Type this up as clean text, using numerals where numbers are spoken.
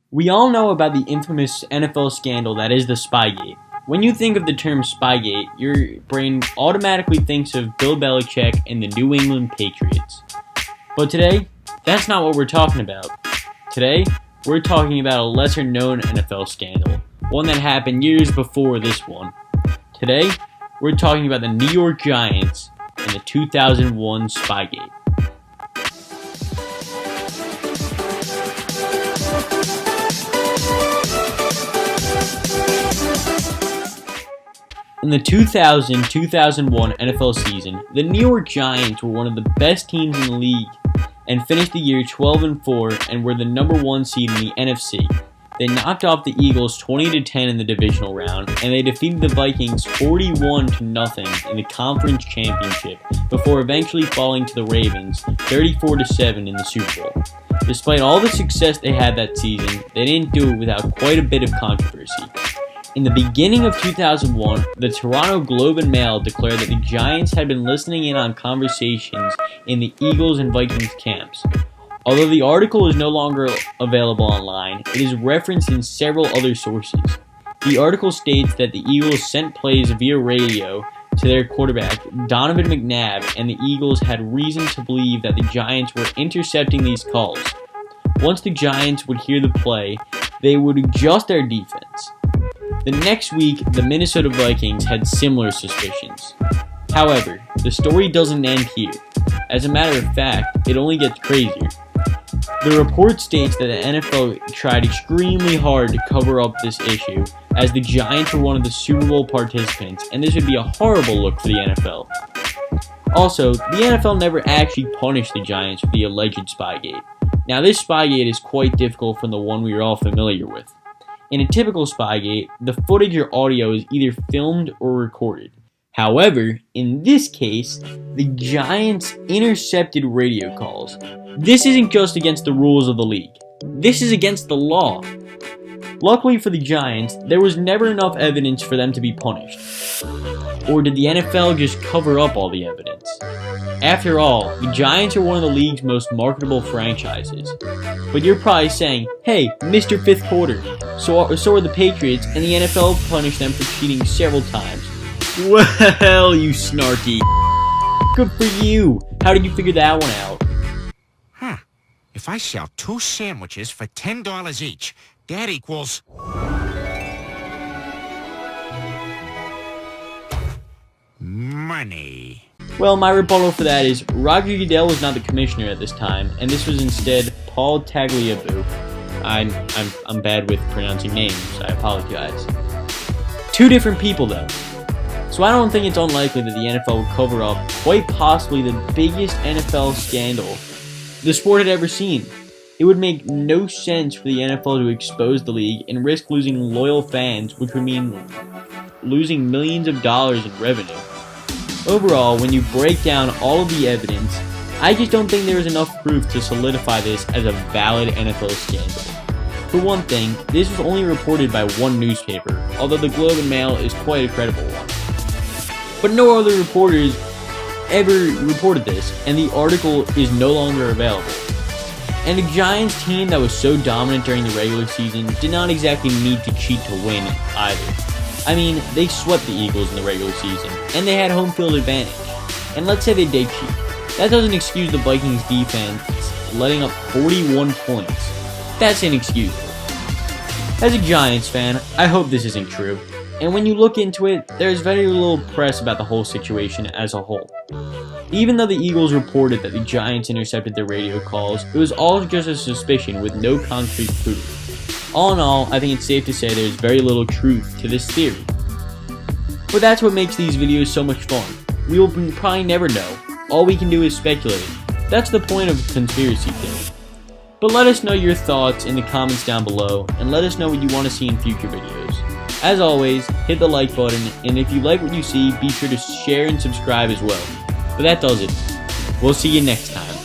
We all know about the infamous NFL scandal that is the Spygate. When you think of the term Spygate, your brain automatically thinks of Bill Belichick and the New England Patriots. But today, that's not what we're talking about. Today, we're talking about a lesser-known NFL scandal, one that happened years before this one. Today, we're talking about the New York Giants and the 2001 Spygate. In the 2000-2001 NFL season, the New York Giants were one of the best teams in the league and finished the year 12-4 and were the number 1 seed in the NFC. They knocked off the Eagles 20-10 in the divisional round, and they defeated the Vikings 41-0 in the conference championship before eventually falling to the Ravens 34-7 in the Super Bowl. Despite all the success they had that season, they didn't do it without quite a bit of controversy. In the beginning of 2001, the Toronto Globe and Mail declared that the Giants had been listening in on conversations in the Eagles and Vikings camps. Although the article is no longer available online, it is referenced in several other sources. The article states that the Eagles sent plays via radio to their quarterback, Donovan McNabb, and the Eagles had reason to believe that the Giants were intercepting these calls. Once the Giants would hear the play, they would adjust their defense. The next week, the Minnesota Vikings had similar suspicions. However, the story doesn't end here. As a matter of fact, it only gets crazier. The report states that the NFL tried extremely hard to cover up this issue, as the Giants were one of the Super Bowl participants, and this would be a horrible look for the NFL. Also, the NFL never actually punished the Giants for the alleged Spygate. Now, this Spygate is quite difficult from the one we are all familiar with. In a typical Spygate, the footage or audio is either filmed or recorded. However, in this case, the Giants intercepted radio calls. This isn't just against the rules of the league. This is against the law. Luckily for the Giants, there was never enough evidence for them to be punished. Or did the NFL just cover up all the evidence? After all, the Giants are one of the league's most marketable franchises. But you're probably saying, hey, Mr. Fifth Quarter, so are the Patriots, and the NFL punished them for cheating several times. Well, you snarky. Good for you. How did you figure that one out? If I sell 2 sandwiches for $10 each, that equals... money. Well, my rebuttal for that is Roger Goodell was not the commissioner at this time, and this was instead Paul Tagliabue. I'm bad with pronouncing names, I apologize. 2 different people though. So I don't think it's unlikely that the NFL would cover up quite possibly the biggest NFL scandal the sport had ever seen. It would make no sense for the NFL to expose the league and risk losing loyal fans, which would mean losing millions of dollars in revenue. Overall, when you break down all of the evidence, I just don't think there is enough proof to solidify this as a valid NFL scandal. For one thing, this was only reported by one newspaper, although the Globe and Mail is quite a credible one. But no other reporters ever reported this, and the article is no longer available. And a Giants team that was so dominant during the regular season did not exactly need to cheat to win either. I mean, they swept the Eagles in the regular season, and they had home field advantage. And let's say they did cheat. That doesn't excuse the Vikings defense letting up 41 points. That's inexcusable. As a Giants fan, I hope this isn't true. And when you look into it, there's very little press about the whole situation as a whole. Even though the Eagles reported that the Giants intercepted their radio calls, it was all just a suspicion with no concrete proof. All in all, I think it's safe to say there's very little truth to this theory. But that's what makes these videos so much fun. We will probably never know. All we can do is speculate. That's the point of conspiracy theory. But let us know your thoughts in the comments down below, and let us know what you want to see in future videos. As always, hit the like button, and if you like what you see, be sure to share and subscribe as well. But that does it. We'll see you next time.